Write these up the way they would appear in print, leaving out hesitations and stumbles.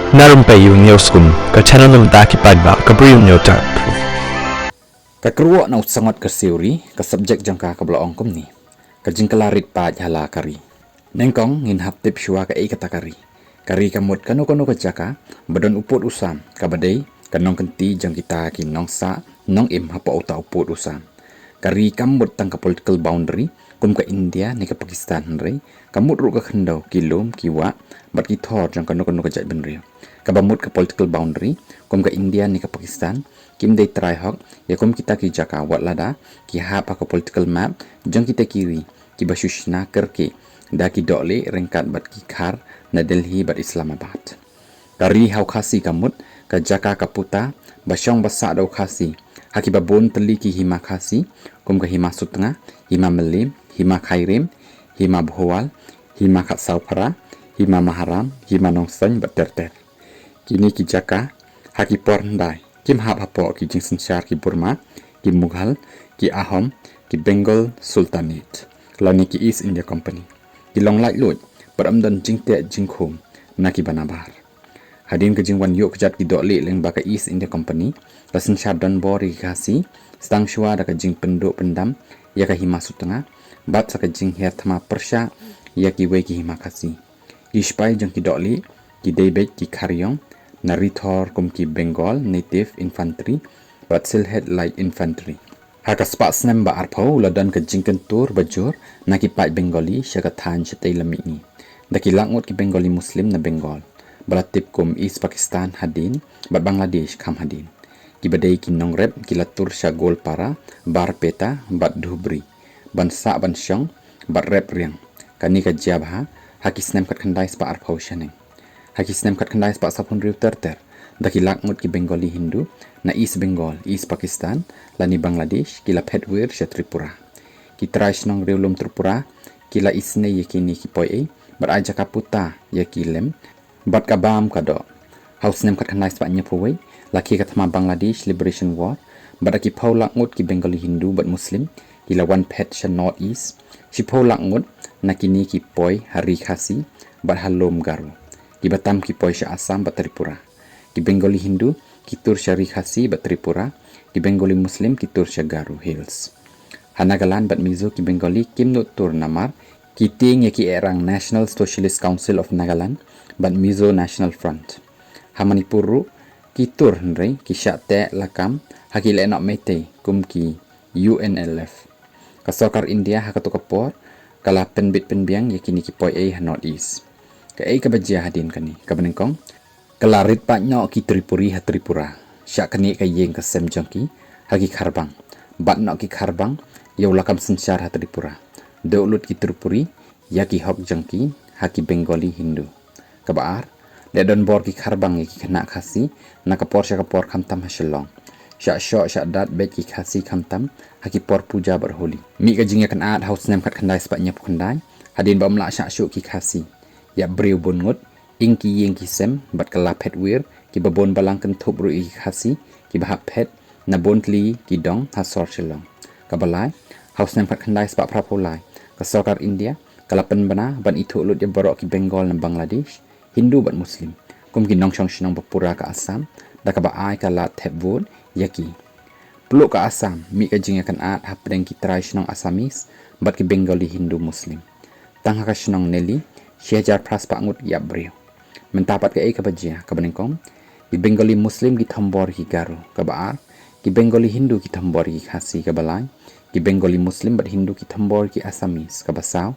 Narumpayu Neoskum, ke channel ng Daki Padba, ke Brium Nyotar. Kakruwa na usangot ka seori, ka subject jang ka kablaong kum ni. Ka jingkalarit pa jala kari. Nengkong ngin haptip shua ka katakari. Kari kamut kano ka jaka, badon upot usam, kabadai, kanong kenti jang kita kinong sa, nong im hapa uta upot usam. Kari kamut tang ka political boundary, kum ka India ni ka Pakistan ri, kamut ru ka khendaw kilom kiwa, bat ki thor jang kano ka jat ben ri. Kabamut ka political boundary, kum ka India ni ka Pakistan, kim day try hok, ya kum kita ki jaka wat lada, ki hapa ka political map, jang kita kiri, ki basushna kerke, da ki dole rengkat bat ki khar, na Delhi bat Islamabad. Kari hau khasi kamut, ka jaka kaputa, basyong basa daw khasi, haki babon teli ki hima khasi, kum ka hima sutengah, hima melim, hima khairim, hima bhuwal, hima khatsaupara, hima maharam, hima nongsany bat terter. Kini ki jaka, haki porndai, kim hap hapo ki jing sensyar ki Burma, ki Mughal, ki Ahom, ki Bengal Sultanate, lani ki East India Company. Ki long light lut, beramdan jing te jing khum, na ki banabar. Hadin ke jing wan yuk kejat ki dole leng baka East India Company, la sensyar dan bori kasi, stang shua da ka jing penduk pendam, ya ka hima sutengah, bat sa ka jing her thama persya, ya ki we ki hima kasi. Ki spai jang ki dole, ki debet ki karyong, na rithor kum ki Bengal Native Infantry, bat Silhet Light Infantry. Haka spak snem ba arpau ladan ke jingkentur bajur na ki pai Bengali syaka than syatay lamik ni. Daki langut ki Bengali Muslim na Bengal. Balatip kum East Pakistan hadin, bat Bangladesh kam hadin. Ki badai ki nongrep ki latur sya gol para, bar peta, bat dhubri. Ban sa ban syong, bat rep riang. Kani ka jabha, haki snem kat khandai spak arpau syaneng. Haki snem kat khandai spak sapun riu terter. Daki lakmut ki Bengali Hindu na East Bengal, East Pakistan, lani Bangladesh, kila Petwir sya Tripura. Ki traish nong riu lum Tripura, kila isne yakini ki poi bat aja kaputa yakilem, bat kabam kado. Haus nem kat khandai spak nyapuwai, laki katma Bangladesh Liberation War, bat aki pau lakmut ki Bengali Hindu bat Muslim, kila one pet sya North East, si pau lakmut na kini ki poi hari khasi, bat halom garu. Ki batam ki poi sya Assam bat Tripura. Ki Bengali Hindu ki tur sya Rikhasi bat Tripura, ki Bengali Muslim ki tur sya Garu Hills. Hanagalan bat Mizo ki Bengali kim nut tur namar, ki ting ya ki erang National Socialist Council of Nagaland bat Mizo National Front. Hamanipuru ki tur nrei ki sya te lakam haki le nok mete kum ki UNLF. Kasokar India hakatukapor kala penbit penbiang ya kini ki poi North East. Ka kabajia hadin kani kabanengkong kalarit pa nyo ki Tripuri ha Tripura. Syak kani ka yeng ka sem jangki haki kharbang. Bat no ki kharbang yaw lakam sensyar ha Tripura. Daulut ki Tripuri ya ki hok jangki haki Bengali Hindu. Kabaar le don bor ki kharbang ya ki kena khasi na kapor sya kapor kamtam ha Shillong. Syak syok syak dat bet ki khasi kamtam haki por puja berholi. Mi ka jing ya kan aat haus nem kat khandai sepak nyap khandai. Hadin ba mlak syak syok ki khasi. Ya briu bungut ingki yengki sem bat kala Petwir ki babon balang kentup ru i khasi ki bahap pet na bontli ki dong ha sor Shillong. Kabalai haus nem kat khandai sepak prapolai ka sokar India kala penbana ban itu lut ya borok ki Bengal na Bangladesh Hindu bat Muslim kum ki nong shong shnong bapura ka Assam da ka baai kala Thepbod yaki peluk ka Assam mi ka jing akan at hapdeng ki trai shnong Assamese bat ki Bengali Hindu Muslim tang ka shnong Nelly syajar praspak ngut ya briu mentapat ke kabajia kabanengkong ki Bengali Muslim ki thambor ki Garu kabaar ki Bengali Hindu ki thambor ki khasi kabalai ki Bengali Muslim bat Hindu ki thambor ki Assamese kabasau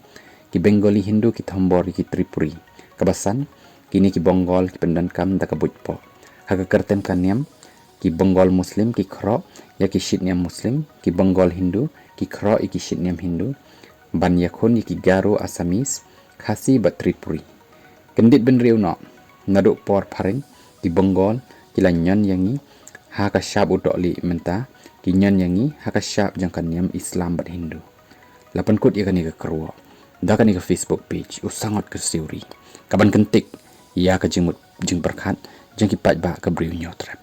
ki Bengali Hindu ki thambor ki Tripuri kabasan kini ki Bengal ki pendankam da kabujpo haka kertem kaniam ki Bengal Muslim ki khro ya ki shitniam Muslim ki Bengal Hindu ki khro ki shitniam Hindu ban yakun ki Garu Assamese khasi bat Tripuri kendit ben riu no naduk por paring ki Bengal ki lanyan yangi haka syab udok li menta ki nyan yangi haka syab jangkan niam Islam bat Hindu lapan kut ya kani ke kerwa da kani ke Facebook page usangot ke siuri kaban kentik ya ke jing perkat jang ki pat ba ke briu nyotrap